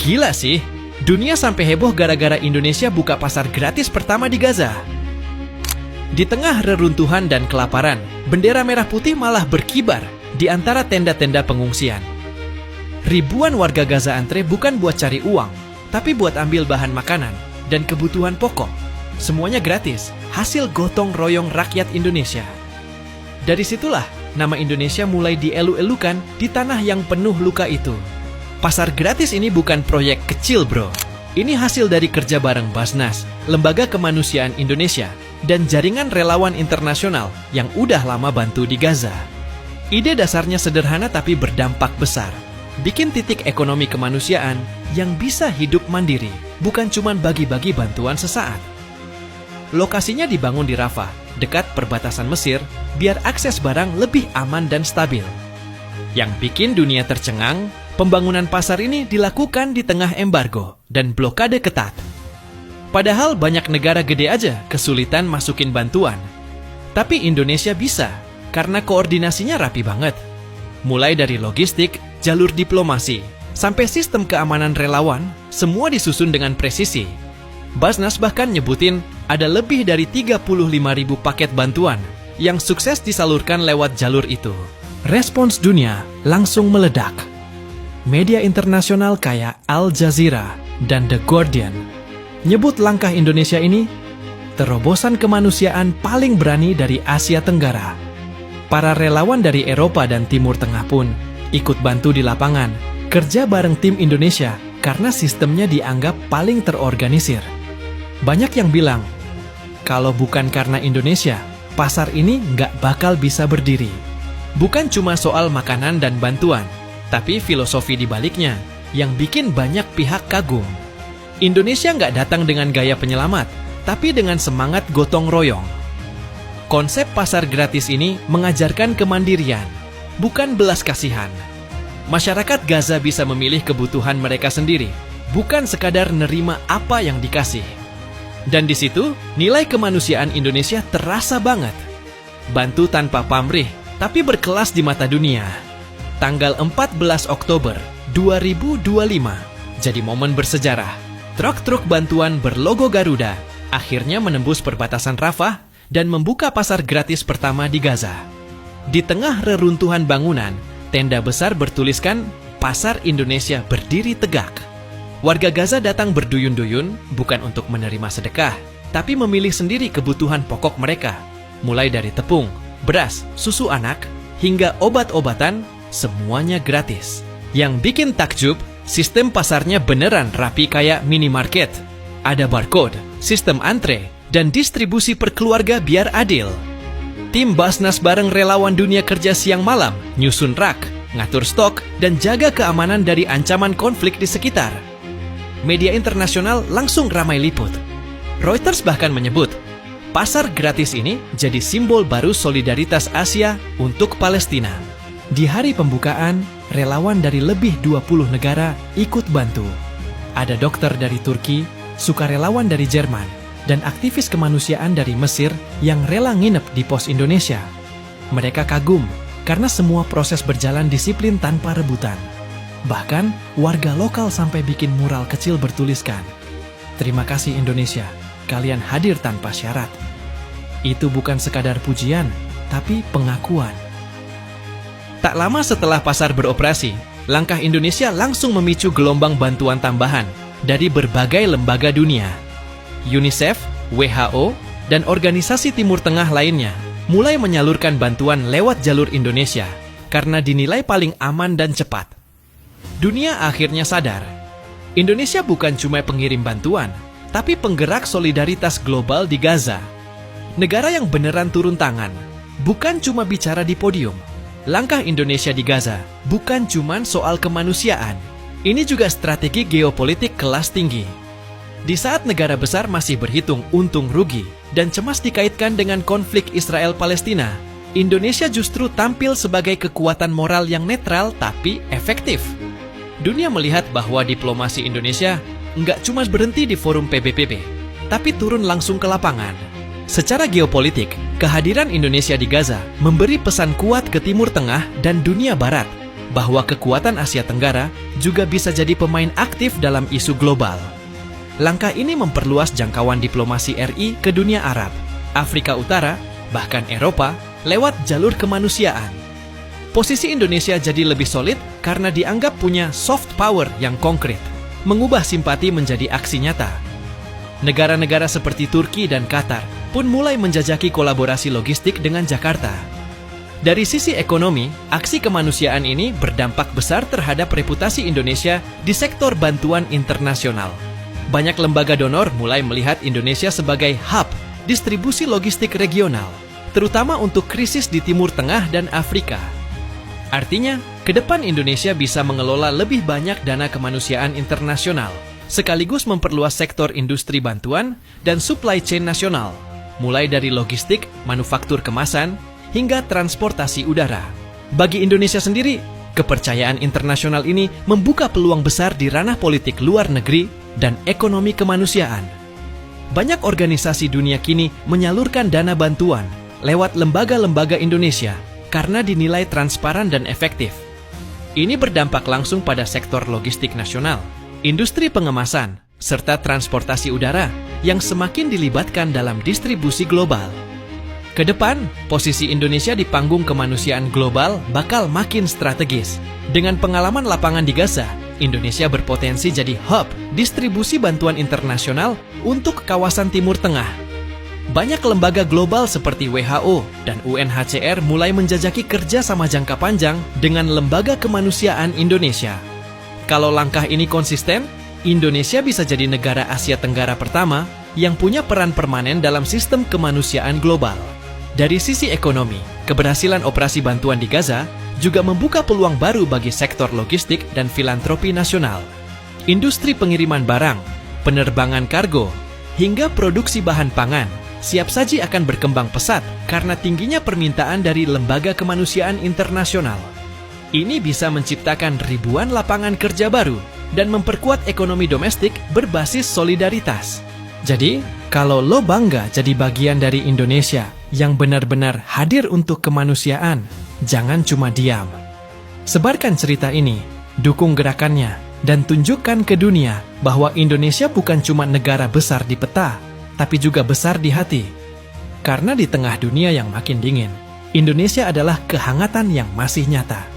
Gila sih, dunia sampai heboh gara-gara Indonesia buka pasar gratis pertama di Gaza. Di tengah reruntuhan dan kelaparan, bendera merah putih malah berkibar di antara tenda-tenda pengungsian. Ribuan warga Gaza antre bukan buat cari uang, tapi buat ambil bahan makanan dan kebutuhan pokok. Semuanya gratis, hasil gotong royong rakyat Indonesia. Dari situlah nama Indonesia mulai dielu-elukan di tanah yang penuh luka itu. Pasar gratis ini bukan proyek kecil, bro. Ini hasil dari kerja bareng Basnas, Lembaga Kemanusiaan Indonesia, dan jaringan relawan internasional yang udah lama bantu di Gaza. Ide dasarnya sederhana tapi berdampak besar. Bikin titik ekonomi kemanusiaan yang bisa hidup mandiri, bukan cuma bagi-bagi bantuan sesaat. Lokasinya dibangun di Rafah, dekat perbatasan Mesir, biar akses barang lebih aman dan stabil. Yang bikin dunia tercengang, pembangunan pasar ini dilakukan di tengah embargo dan blokade ketat. Padahal banyak negara gede aja kesulitan masukin bantuan. Tapi Indonesia bisa, karena koordinasinya rapi banget. Mulai dari logistik, jalur diplomasi, sampai sistem keamanan relawan, semua disusun dengan presisi. Basnas bahkan nyebutin ada lebih dari 35.000 paket bantuan yang sukses disalurkan lewat jalur itu. Respons dunia langsung meledak. Media internasional kayak Al Jazeera dan The Guardian nyebut langkah Indonesia ini terobosan kemanusiaan paling berani dari Asia Tenggara. Para relawan dari Eropa dan Timur Tengah pun ikut bantu di lapangan, kerja bareng tim Indonesia karena sistemnya dianggap paling terorganisir. Banyak yang bilang, kalau bukan karena Indonesia, pasar ini nggak bakal bisa berdiri. Bukan cuma soal makanan dan bantuan, tapi filosofi di baliknya yang bikin banyak pihak kagum. Indonesia nggak datang dengan gaya penyelamat, tapi dengan semangat gotong royong. Konsep pasar gratis ini mengajarkan kemandirian, bukan belas kasihan. Masyarakat Gaza bisa memilih kebutuhan mereka sendiri, bukan sekadar nerima apa yang dikasih. Dan di situ, nilai kemanusiaan Indonesia terasa banget. Bantu tanpa pamrih, tapi berkelas di mata dunia. Tanggal 14 Oktober 2025 jadi momen bersejarah. Truk-truk bantuan berlogo Garuda akhirnya menembus perbatasan Rafah dan membuka pasar gratis pertama di Gaza. Di tengah reruntuhan bangunan, tenda besar bertuliskan Pasar Indonesia berdiri tegak. Warga Gaza datang berduyun-duyun bukan untuk menerima sedekah, tapi memilih sendiri kebutuhan pokok mereka. Mulai dari tepung, beras, susu anak, hingga obat-obatan, semuanya gratis. Yang bikin takjub, sistem pasarnya beneran rapi kayak minimarket. Ada barcode, sistem antre, dan distribusi per keluarga biar adil. Tim Basnas bareng relawan dunia kerja siang malam, nyusun rak, ngatur stok, dan jaga keamanan dari ancaman konflik di sekitar. Media internasional langsung ramai liput. Reuters bahkan menyebut, pasar gratis ini jadi simbol baru solidaritas Asia untuk Palestina. Di hari pembukaan, relawan dari lebih 20 negara ikut bantu. Ada dokter dari Turki, sukarelawan dari Jerman, dan aktivis kemanusiaan dari Mesir yang rela nginep di pos Indonesia. Mereka kagum karena semua proses berjalan disiplin tanpa rebutan. Bahkan, warga lokal sampai bikin mural kecil bertuliskan, "Terima kasih Indonesia, kalian hadir tanpa syarat." Itu bukan sekadar pujian, tapi pengakuan. Tak lama setelah pasar beroperasi, langkah Indonesia langsung memicu gelombang bantuan tambahan dari berbagai lembaga dunia. UNICEF, WHO, dan organisasi Timur Tengah lainnya mulai menyalurkan bantuan lewat jalur Indonesia karena dinilai paling aman dan cepat. Dunia akhirnya sadar, Indonesia bukan cuma pengirim bantuan, tapi penggerak solidaritas global di Gaza. Negara yang beneran turun tangan, bukan cuma bicara di podium. Langkah Indonesia di Gaza bukan cuma soal kemanusiaan, ini juga strategi geopolitik kelas tinggi. Di saat negara besar masih berhitung untung rugi dan cemas dikaitkan dengan konflik Israel-Palestina, Indonesia justru tampil sebagai kekuatan moral yang netral tapi efektif. Dunia melihat bahwa diplomasi Indonesia nggak cuma berhenti di forum PBB, tapi turun langsung ke lapangan. Secara geopolitik, kehadiran Indonesia di Gaza memberi pesan kuat ke Timur Tengah dan dunia Barat bahwa kekuatan Asia Tenggara juga bisa jadi pemain aktif dalam isu global. Langkah ini memperluas jangkauan diplomasi RI ke dunia Arab, Afrika Utara, bahkan Eropa lewat jalur kemanusiaan. Posisi Indonesia jadi lebih solid karena dianggap punya soft power yang konkret, mengubah simpati menjadi aksi nyata. Negara-negara seperti Turki dan Qatar pun mulai menjajaki kolaborasi logistik dengan Jakarta. Dari sisi ekonomi, aksi kemanusiaan ini berdampak besar terhadap reputasi Indonesia di sektor bantuan internasional. Banyak lembaga donor mulai melihat Indonesia sebagai hub distribusi logistik regional, terutama untuk krisis di Timur Tengah dan Afrika. Artinya, ke depan Indonesia bisa mengelola lebih banyak dana kemanusiaan internasional, sekaligus memperluas sektor industri bantuan dan supply chain nasional, mulai dari logistik, manufaktur kemasan, hingga transportasi udara. Bagi Indonesia sendiri, kepercayaan internasional ini membuka peluang besar di ranah politik luar negeri dan ekonomi kemanusiaan. Banyak organisasi dunia kini menyalurkan dana bantuan lewat lembaga-lembaga Indonesia karena dinilai transparan dan efektif. Ini berdampak langsung pada sektor logistik nasional, industri pengemasan, serta transportasi udara yang semakin dilibatkan dalam distribusi global. Kedepan, posisi Indonesia di panggung kemanusiaan global bakal makin strategis. Dengan pengalaman lapangan di Gaza, Indonesia berpotensi jadi hub distribusi bantuan internasional untuk kawasan Timur Tengah. Banyak lembaga global seperti WHO dan UNHCR mulai menjajaki kerja sama jangka panjang dengan lembaga kemanusiaan Indonesia. Kalau langkah ini konsisten, Indonesia bisa jadi negara Asia Tenggara pertama yang punya peran permanen dalam sistem kemanusiaan global. Dari sisi ekonomi, keberhasilan operasi bantuan di Gaza juga membuka peluang baru bagi sektor logistik dan filantropi nasional. Industri pengiriman barang, penerbangan kargo, hingga produksi bahan pangan siap saji akan berkembang pesat karena tingginya permintaan dari lembaga kemanusiaan internasional. Ini bisa menciptakan ribuan lapangan kerja baru dan memperkuat ekonomi domestik berbasis solidaritas. Jadi, kalau lo bangga jadi bagian dari Indonesia yang benar-benar hadir untuk kemanusiaan, jangan cuma diam. Sebarkan cerita ini, dukung gerakannya, dan tunjukkan ke dunia bahwa Indonesia bukan cuma negara besar di peta, tapi juga besar di hati. Karena di tengah dunia yang makin dingin, Indonesia adalah kehangatan yang masih nyata.